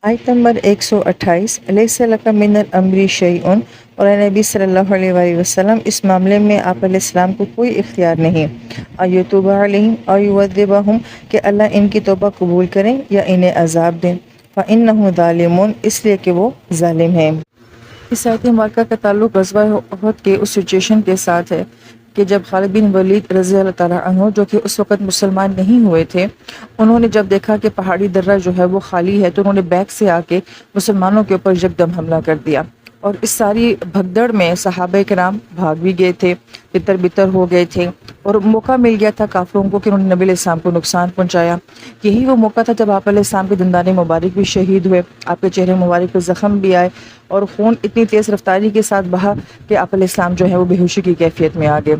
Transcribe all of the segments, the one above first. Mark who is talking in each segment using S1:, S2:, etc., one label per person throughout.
S1: آیت نمبر 128 لیس لک من الامر شیء، اور اے نبی صلی اللہ علیہ وآلہ وسلم اس معاملے میں آپ علیہ السلام کو کوئی اختیار نہیں، ایتوب علیہم او یعذبہم، کہ اللہ ان کی توبہ قبول کریں یا انہیں عذاب دیں، فإنہ ظالمون، اس لیے کہ وہ ظالم ہیں۔ اس آیت مبارکہ کا تعلق غزوہ احد کے اس سچویشن کے ساتھ ہے کہ جب خالد بن ولید رضی اللہ تعالیٰ عنہ، جو کہ اس وقت مسلمان نہیں ہوئے تھے، انہوں نے جب دیکھا کہ پہاڑی درہ جو ہے وہ خالی ہے، تو انہوں نے بیک سے آ کے مسلمانوں کے اوپر یکدم حملہ کر دیا، اور اس ساری بھگدڑ میں صحابہ کرام بھاگ بھی گئے تھے، تتر بتر ہو گئے تھے، اور موقع مل گیا تھا کافروں کو کہ انہوں نے نبی علیہ السلام کو نقصان پہنچایا۔ یہی وہ موقع تھا جب آپ علیہ السلام کے دندان مبارک بھی شہید ہوئے، آپ کے چہرے مبارک پہ زخم بھی آئے، اور خون اتنی تیز رفتاری کے ساتھ بہا کہ آپ علیہ السلام جو ہے وہ بے ہوشی کی کیفیت میں آ گئے۔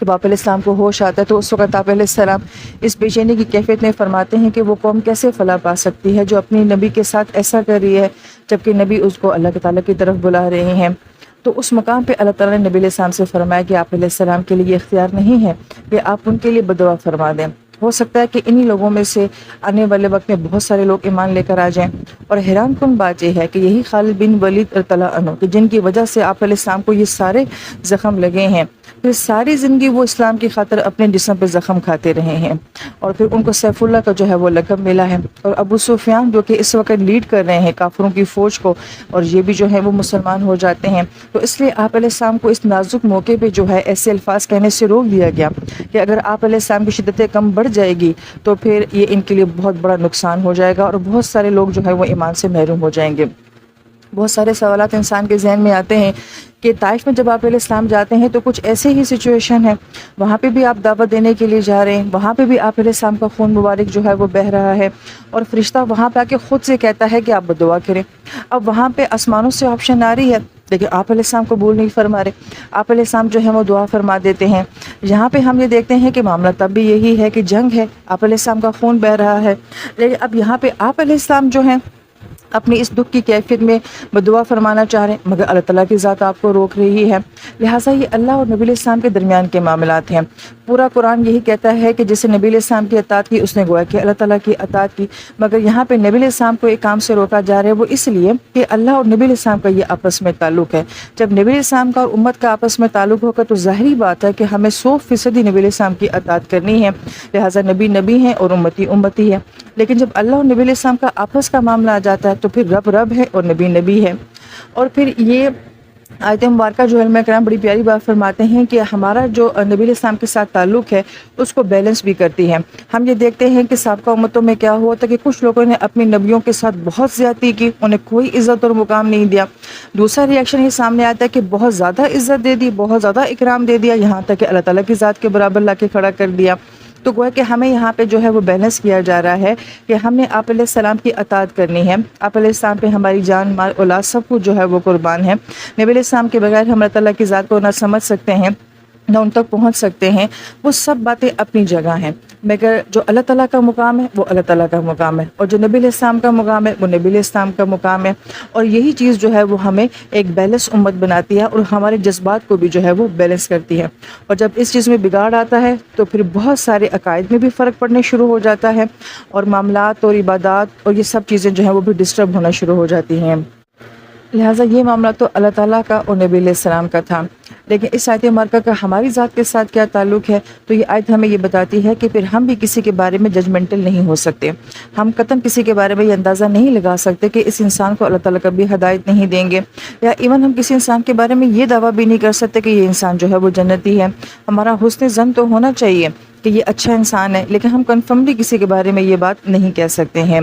S1: جب آپ علیہ السلام کو ہوش آتا ہے تو اس وقت آپ علیہ السلام اس بے چینی کی کیفیت میں فرماتے ہیں کہ وہ قوم کیسے فلاح پا سکتی ہے جو اپنی نبی کے ساتھ ایسا کر رہی ہے، جبکہ نبی اس کو اللہ تعالیٰ کی طرف بلا رہے ہیں۔ تو اس مقام پہ اللہ تعالیٰ نے نبی علیہ السلام سے فرمایا کہ آپ علیہ السلام کے لیے اختیار نہیں ہے کہ آپ ان کے لیے بددعا فرما دیں۔ ہو سکتا ہے کہ انہی لوگوں میں سے آنے والے وقت میں بہت سارے لوگ ایمان لے کر آ جائیں، اور حیران کن بات یہ ہے کہ یہی خالد بن ولید رضی اللہ عنہ کہ جن کی وجہ سے آپ علیہ السلام کو یہ سارے زخم لگے ہیں، پھر ساری زندگی وہ اسلام کی خاطر اپنے جسم پہ زخم کھاتے رہے ہیں، اور پھر ان کو سیف اللہ کا جو ہے وہ لقب ملا ہے، اور ابو سفیان جو کہ اس وقت لیڈ کر رہے ہیں کافروں کی فوج کو، اور یہ بھی جو ہے وہ مسلمان ہو جاتے ہیں۔ تو اس لیے آپ علیہ السلام کو اس نازک موقع پہ جو ہے ایسے الفاظ کہنے سے روک دیا گیا کہ اگر آپ علیہ السلام کی شدت کم بڑھ جائے گی تو پھر یہ ان کے لیے بہت بڑا نقصان ہو جائے گا، اور بہت سارے لوگ جو ہے وہ ایمان سے محروم ہو جائیں گے۔ بہت سارے سوالات انسان کے ذہن میں آتے ہیں کہ طائف میں جب آپ علیہ السلام جاتے ہیں تو کچھ ایسے ہی سچویشن ہے، وہاں پہ بھی آپ دعوت دینے کے لیے جا رہے ہیں، وہاں پہ بھی آپ علیہ السلام کا خون مبارک جو ہے وہ بہہ رہا ہے، اور فرشتہ وہاں پہ آ کے خود سے کہتا ہے کہ آپ بدعا کریں۔ اب وہاں پہ آسمانوں سے آپشن آ رہی ہے، لیکن آپ علیہ السلام قبول نہیں فرما رہے، آپ علیہ السلام جو ہے وہ دعا فرما دیتے ہیں۔ یہاں پہ ہم یہ دیکھتے ہیں کہ معاملہ تب بھی یہی ہے کہ جنگ ہے، آپ علیہ السلام کا خون بہہ رہا ہے، لیکن اب یہاں پہ آپ علیہ السلام جو ہیں اپنی اس دکھ کی کیفیت میں بدعا فرمانا چاہ رہے ہیں، مگر اللہ تعالیٰ کی ذات آپ کو روک رہی ہے۔ لہٰذا یہ اللہ اور نبی علیہ السلام کے درمیان کے معاملات ہیں۔ پورا قرآن یہی کہتا ہے کہ جسے نبی علیہ السلام کی اطاعت کی، اس نے گویا کہ اللہ تعالیٰ کی اطاعت کی، مگر یہاں پہ نبی علیہ السلام کو ایک کام سے روکا جا رہا ہے، وہ اس لیے کہ اللہ اور نبی علیہ السلام کا یہ آپس میں تعلق ہے۔ جب نبی علیہ السلام کا اور امت کا آپس میں تعلق ہوگا تو ظاہری بات ہے کہ ہمیں 100% نبی علیہ السلام کی اطاعت کرنی ہے، لہٰذا نبی نبی ہیں اور امتی امتی ہے۔ لیکن جب اللہ اور نبی علیہ السلام کا آپس کا معاملہ آ جاتا ہے تو پھر رب رب ہے اور نبی نبی ہے۔ اور پھر یہ آیت مبارکہ جو علماء کرام بڑی پیاری بات فرماتے ہیں کہ ہمارا جو نبی علیہ السلام کے ساتھ تعلق ہے اس کو بیلنس بھی کرتی ہے۔ ہم یہ دیکھتے ہیں کہ سابقہ امتوں میں کیا ہوا تھا کہ کچھ لوگوں نے اپنی نبیوں کے ساتھ بہت زیادتی کی، انہیں کوئی عزت اور مقام نہیں دیا۔ دوسرا ریئیکشن یہ سامنے آتا ہے کہ بہت زیادہ عزت دے دی، بہت زیادہ اکرام دے دیا، یہاں تک کہ اللہ تعالیٰ کی ذات کے برابر لا کے کھڑا کر دیا۔ تو گویا کہ ہمیں یہاں پہ جو ہے وہ بیلنس کیا جا رہا ہے کہ ہم نے آپ علیہ السلام کی اطاعت کرنی ہے، آپ علیہ السلام پہ ہماری جان مال اولاد سب کچھ جو ہے وہ قربان ہے۔ نبی علیہ السلام کے بغیر ہم اللہ تعالیٰ کی ذات کو نہ سمجھ سکتے ہیں، نہ ان تک پہنچ سکتے ہیں، وہ سب باتیں اپنی جگہ ہیں، مگر جو اللہ تعالیٰ کا مقام ہے وہ اللہ تعالیٰ کا مقام ہے، اور جو نبی علیہ السلام کا مقام ہے وہ نبی علیہ السلام کا مقام ہے، اور یہی چیز جو ہے وہ ہمیں ایک بیلنس امت بناتی ہے اور ہمارے جذبات کو بھی جو ہے وہ بیلنس کرتی ہے۔ اور جب اس چیز میں بگاڑ آتا ہے تو پھر بہت سارے عقائد میں بھی فرق پڑنے شروع ہو جاتا ہے، اور معاملات اور عبادات اور یہ سب چیزیں جو ہیں وہ بھی ڈسٹرب ہونا شروع ہو جاتی ہیں۔ لہٰذا یہ معاملہ تو اللہ تعالیٰ کا اور نبی علیہ السلام کا تھا، لیکن اس آیت مبارکہ کا ہماری ذات کے ساتھ کیا تعلق ہے؟ تو یہ آیت ہمیں یہ بتاتی ہے کہ پھر ہم بھی کسی کے بارے میں ججمنٹل نہیں ہو سکتے، ہم قطعاً کسی کے بارے میں یہ اندازہ نہیں لگا سکتے کہ اس انسان کو اللہ تعالیٰ کبھی ہدایت نہیں دیں گے، یا ایون ہم کسی انسان کے بارے میں یہ دعویٰ بھی نہیں کر سکتے کہ یہ انسان جو ہے وہ جنتی ہے۔ ہمارا حسن ظن تو ہونا چاہیے کہ یہ اچھا انسان ہے، لیکن ہم کنفرملی کسی کے بارے میں یہ بات نہیں کہہ سکتے ہیں۔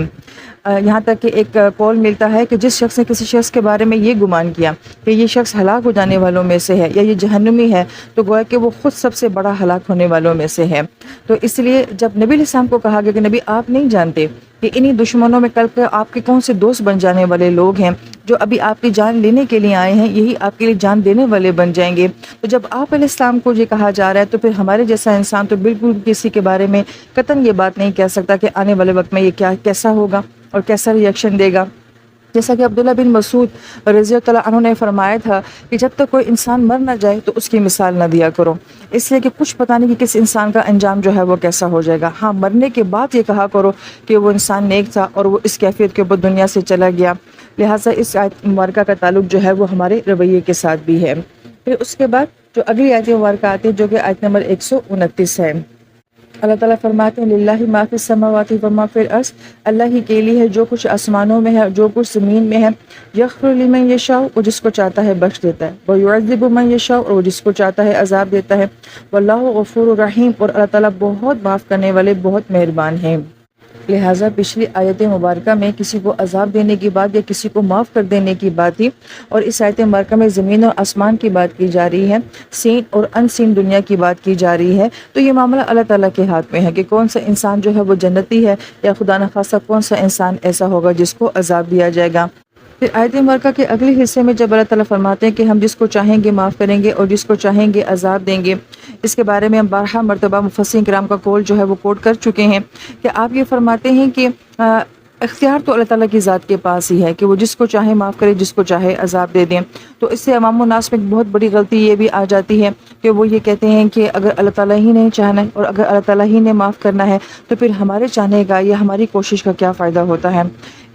S1: یہاں تک کہ ایک قول ملتا ہے کہ جس شخص نے کسی شخص کے بارے میں یہ گمان کیا کہ یہ شخص ہلاک ہو جانے والوں میں سے ہے یا یہ جہنمی ہے، تو گویا کہ وہ خود سب سے بڑا ہلاک ہونے والوں میں سے ہے۔ تو اس لیے جب نبی علیہ السلام کو کہا گیا کہ نبی آپ نہیں جانتے کہ انہی دشمنوں میں کل کے آپ کے کون سے دوست بن جانے والے لوگ ہیں جو ابھی آپ کی جان لینے کے لیے آئے ہیں، یہی آپ کے لیے جان دینے والے بن جائیں گے۔ تو جب آپ علیہ السلام کو یہ کہا جا رہا ہے تو پھر ہمارے جیسا انسان تو بالکل کسی کے بارے میں قطعاً یہ بات نہیں کہہ سکتا کہ آنے والے وقت میں یہ کیسا ہوگا اور کیسا ریئیکشن دے گا۔ جیسا کہ عبداللہ بن مسعود رضی اللہ عنہ نے فرمایا تھا کہ جب تک کوئی انسان مر نہ جائے تو اس کی مثال نہ دیا کرو، اس لیے کہ کچھ پتہ نہیں کہ کس انسان کا انجام جو ہے وہ کیسا ہو جائے گا۔ ہاں، مرنے کے بعد یہ کہا کرو کہ وہ انسان نیک تھا اور وہ اس کیفیت کے اوپر دنیا سے چلا گیا۔ لہٰذا اس آیت مبارکہ کا تعلق جو ہے وہ ہمارے رویے کے ساتھ بھی ہے۔ پھر اس کے بعد جو اگلی آیت مبارکہ آتی ہے جو کہ آیت نمبر 129 ہے، اللہ تعالیٰ فرماتے ہیں للہ ما فی السماوات و ما فی الارض، اللہ ہی کے لیے ہے جو کچھ آسمانوں میں ہے جو کچھ زمین میں ہے، یغفر لمن یشاء، وہ جس کو چاہتا ہے بخش دیتا ہے، ویعذب من یشاء، اور وہ جس کو چاہتا ہے عذاب دیتا ہے، واللہ غفور الرحیم، اور اللہ تعالیٰ بہت معاف کرنے والے بہت مہربان ہیں۔ لہٰذا پچھلی آیت مبارکہ میں کسی کو عذاب دینے کی بات یا کسی کو معاف کر دینے کی بات تھی، اور اس آیت مبارکہ میں زمین اور آسمان کی بات کی جا رہی ہے، سین اور ان سین دنیا کی بات کی جا رہی ہے۔ تو یہ معاملہ اللہ تعالیٰ کے ہاتھ میں ہے کہ کون سا انسان جو ہے وہ جنتی ہے، یا خدا نخواستہ کون سا انسان ایسا ہوگا جس کو عذاب دیا جائے گا۔ پھر آیت مبارکہ کے اگلے حصے میں جب اللہ تعالیٰ فرماتے ہیں کہ ہم جس کو چاہیں گے معاف کریں گے اور جس کو چاہیں گے عذاب دیں گے، اس کے بارے میں ہم بارہا مرتبہ مفسرین کرام کا قول جو ہے وہ کوٹ کر چکے ہیں کہ آپ یہ فرماتے ہیں کہ اختیار تو اللہ تعالیٰ کی ذات کے پاس ہی ہے کہ وہ جس کو چاہے معاف کرے، جس کو چاہے عذاب دے دیں۔ تو اس سے عوام الناس میں ایک بہت بڑی غلطی یہ بھی آ جاتی ہے کہ وہ یہ کہتے ہیں کہ اگر اللہ تعالیٰ ہی نے چاہنا ہے اور اگر اللہ تعالیٰ ہی نے معاف کرنا ہے تو پھر ہمارے چاہنے کا یا ہماری کوشش کا کیا فائدہ ہوتا ہے۔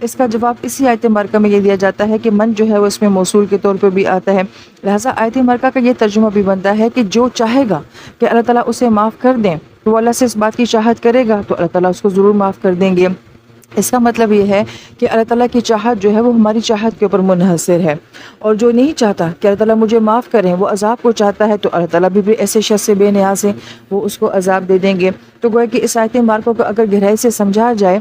S1: اس کا جواب اسی آیت مبارکہ میں یہ دیا جاتا ہے کہ من جو ہے وہ اس میں موصول کے طور پہ بھی آتا ہے، لہٰذا آیت مبارکہ کا یہ ترجمہ بھی بنتا ہے کہ جو چاہے گا کہ اللہ تعالیٰ اسے معاف کر دیں تو وہ اللہ سے اس بات کی چاہت کرے گا تو اللہ تعالیٰ اس کو ضرور معاف کر دیں گے۔ اس کا مطلب یہ ہے کہ اللہ تعالیٰ کی چاہت جو ہے وہ ہماری چاہت کے اوپر منحصر ہے، اور جو نہیں چاہتا کہ اللہ تعالیٰ مجھے معاف کریں، وہ عذاب کو چاہتا ہے، تو اللہ تعالیٰ بھی ایسے شخص سے بے نیاز ہے، وہ اس کو عذاب دے دیں گے۔ تو گویا کہ اس آیت مبارکہ کو اگر گہرائی سے سمجھا جائے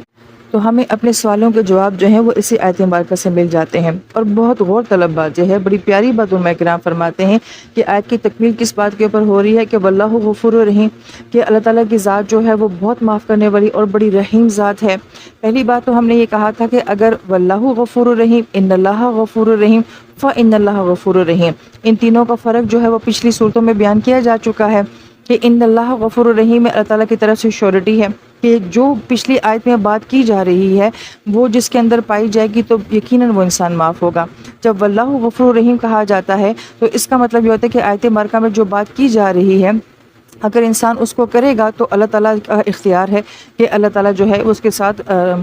S1: تو ہمیں اپنے سوالوں کے جواب جو ہیں وہ اسی آیت مبارکہ سے مل جاتے ہیں۔ اور بہت غور طلب بات جو ہے، بڑی پیاری بات علماء کرام فرماتے ہیں کہ آیت کی تکمیل کس بات کے اوپر ہو رہی ہے کہ واللہ غفور رحیم، کہ اللہ تعالیٰ کی ذات جو ہے وہ بہت معاف کرنے والی اور بڑی رحیم ذات ہے۔ پہلی بات تو ہم نے یہ کہا تھا کہ اگر واللہ غفور رحیم، ان اللہ غفور رحیم، فإن اللہ غفور رحیم، ان تینوں کا فرق جو ہے وہ پچھلی صورتوں میں بیان کیا جا چکا ہے کہ ان اللہ غفور الرحیم اللہ تعالیٰ کی طرف سے شیورٹی ہے کہ جو پچھلی آیت میں بات کی جا رہی ہے وہ جس کے اندر پائی جائے گی تو یقیناً وہ انسان معاف ہوگا۔ جب واللہ غفور الرحیم کہا جاتا ہے تو اس کا مطلب یہ ہوتا ہے کہ آیت مبارکہ میں جو بات کی جا رہی ہے اگر انسان اس کو کرے گا تو اللہ تعالیٰ کا اختیار ہے کہ اللہ تعالیٰ جو ہے اس کے ساتھ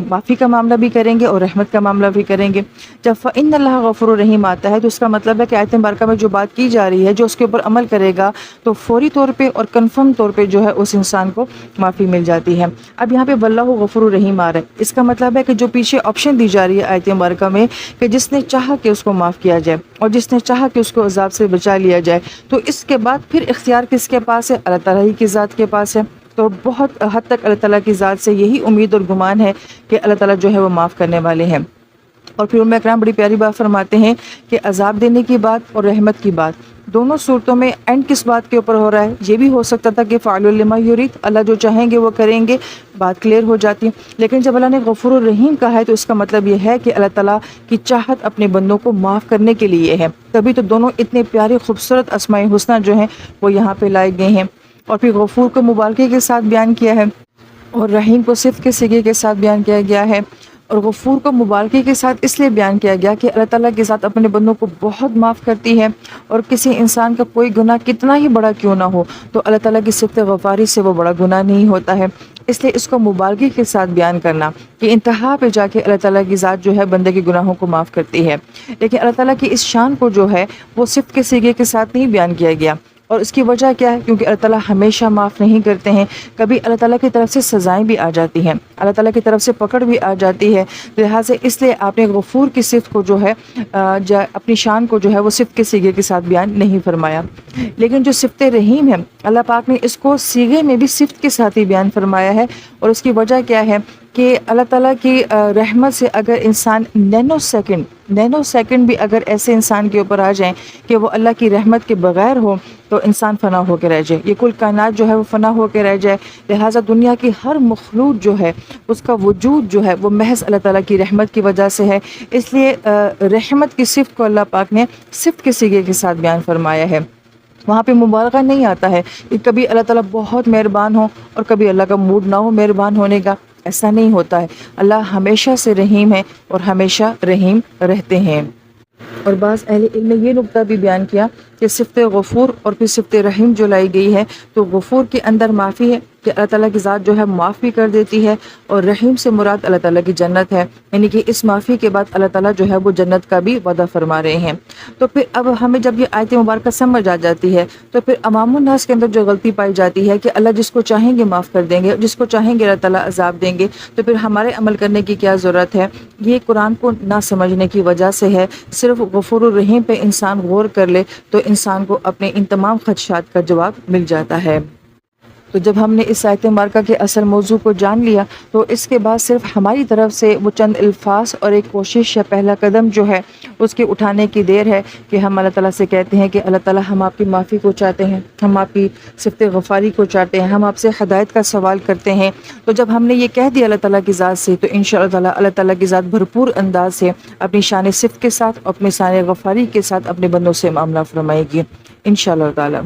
S1: معافی کا معاملہ بھی کریں گے اور رحمت کا معاملہ بھی کریں گے۔ جب فإن اللہ غفور الرحیم آتا ہے تو اس کا مطلب ہے کہ آیت مبارکہ میں جو بات کی جا رہی ہے جو اس کے اوپر عمل کرے گا تو فوری طور پہ اور کنفرم طور پہ جو ہے اس انسان کو معافی مل جاتی ہے۔ اب یہاں پہ واللہ غفور الرحیم آ رہا ہے، اس کا مطلب ہے کہ جو پیچھے آپشن دی جا رہی ہے آیت مبارکہ میں کہ جس نے چاہا کہ اس کو معاف کیا جائے اور جس نے چاہا کہ اس کو عذاب سے بچا لیا جائے، تو اس کے بعد پھر اختیار کس کے پاس ہے؟ اللہ تعالیٰ ہی کی ذات کے پاس ہے۔ تو بہت حد تک اللہ تعالیٰ کی ذات سے یہی امید اور گمان ہے کہ اللہ تعالیٰ جو ہے وہ معاف کرنے والے ہیں۔ اور پھر علماء کرام بڑی پیاری بات فرماتے ہیں کہ عذاب دینے کی بات اور رحمت کی بات دونوں صورتوں میں اینڈ کس بات کے اوپر ہو رہا ہے؟ یہ بھی ہو سکتا تھا کہ فعل لما یرید، اللہ جو چاہیں گے وہ کریں گے، بات کلیئر ہو جاتی، لیکن جب اللہ نے غفور الرحیم کہا ہے تو اس کا مطلب یہ ہے کہ اللہ تعالیٰ کی چاہت اپنے بندوں کو معاف کرنے کے لیے ہے، تبھی تو دونوں اتنے پیارے خوبصورت اسماء حسنہ جو ہیں وہ یہاں پہ لائے گئے ہیں۔ اور پھر غفور کو مبالغے کے ساتھ بیان کیا ہے اور رحیم کو صفت کے صیغے کے ساتھ بیان کیا گیا ہے، اور غفور کو مبالغے کے ساتھ اس لیے بیان کیا گیا کہ اللہ تعالیٰ کی ذات اپنے بندوں کو بہت معاف کرتی ہے، اور کسی انسان کا کوئی گناہ کتنا ہی بڑا کیوں نہ ہو تو اللہ تعالیٰ کی صفت غفاری سے وہ بڑا گناہ نہیں ہوتا ہے، اس لیے اس کو مبالغے کے ساتھ بیان کرنا کہ انتہا پہ جا کے اللہ تعالیٰ کی ذات جو ہے بندے کے گناہوں کو معاف کرتی ہے، لیکن اللہ تعالیٰ کی اس شان کو جو ہے وہ صفت کے صیغے کے ساتھ نہیں بیان کیا گیا۔ اور اس کی وجہ کیا ہے؟ کیونکہ اللہ تعالیٰ ہمیشہ معاف نہیں کرتے ہیں، کبھی اللہ تعالیٰ کی طرف سے سزائیں بھی آ جاتی ہیں، اللہ تعالیٰ کی طرف سے پکڑ بھی آ جاتی ہے، لہٰذا اس لیے آپ نے غفور کی صفت کو جو ہے اپنی شان کو جو ہے وہ صفت کے صیغے کے ساتھ بیان نہیں فرمایا، لیکن جو صفت رحیم ہے اللہ پاک نے اس کو صیغے میں بھی صفت کے ساتھ ہی بیان فرمایا ہے، اور اس کی وجہ کیا ہے کہ اللہ تعالیٰ کی رحمت سے اگر انسان نینو سیکنڈ بھی اگر ایسے انسان کے اوپر آ جائیں کہ وہ اللہ کی رحمت کے بغیر ہو تو انسان فنا ہو کے رہ جائے، یہ کل کائنات جو ہے وہ فنا ہو کے رہ جائے، لہٰذا دنیا کی ہر مخلوق جو ہے اس کا وجود جو ہے وہ محض اللہ تعالیٰ کی رحمت کی وجہ سے ہے، اس لیے رحمت کی صفت کو اللہ پاک نے صفت کے صیغے کے ساتھ بیان فرمایا ہے۔ وہاں پہ مبالغہ نہیں آتا ہے کہ کبھی اللہ تعالیٰ بہت مہربان ہو اور کبھی اللہ کا موڈ نہ ہو مہربان ہونے کا، ایسا نہیں ہوتا ہے، اللہ ہمیشہ سے رحیم ہے اور ہمیشہ رحیم رہتے ہیں۔ اور بعض اہل علم نے یہ نقطہ بھی بیان کیا کہ صفت غفور اور پھر صفت رحیم جو لائی گئی ہے، تو غفور کے اندر معافی ہے کہ اللہ تعالیٰ کی ذات جو ہے معاف بھی کر دیتی ہے، اور رحیم سے مراد اللہ تعالیٰ کی جنت ہے، یعنی کہ اس معافی کے بعد اللہ تعالیٰ جو ہے وہ جنت کا بھی وعدہ فرما رہے ہیں۔ تو پھر اب ہمیں جب یہ آیت مبارکہ سمجھ آ جاتی ہے تو پھر عوام الناس کے اندر جو غلطی پائی جاتی ہے کہ اللہ جس کو چاہیں گے معاف کر دیں گے، جس کو چاہیں گے اللہ تعالیٰ عذاب دیں گے، تو پھر ہمارے عمل کرنے کی کیا ضرورت ہے؟ یہ قرآن کو نہ سمجھنے کی وجہ سے ہے۔ صرف غفور الرحیم پہ انسان غور کر لے تو انسان کو اپنے ان تمام خدشات کا جواب مل جاتا ہے۔ تو جب ہم نے اس آیت مبارکہ کے اصل موضوع کو جان لیا تو اس کے بعد صرف ہماری طرف سے وہ چند الفاظ اور ایک کوشش یا پہلا قدم جو ہے اس کے اٹھانے کی دیر ہے کہ ہم اللہ تعالیٰ سے کہتے ہیں کہ اللہ تعالیٰ ہم آپ کی معافی کو چاہتے ہیں، ہم آپ کی صفت غفاری کو چاہتے ہیں، ہم آپ سے ہدایت کا سوال کرتے ہیں۔ تو جب ہم نے یہ کہہ دیا اللہ تعالیٰ کی ذات سے تو انشاءاللہ تعالیٰ اللہ تعالیٰ کی ذات بھرپور انداز سے اپنی شان صفت کے ساتھ اور اپنی شان غفاری کے ساتھ اپنے بندوں سے معاملہ فرمائے گی انشاءاللہ تعالیٰ۔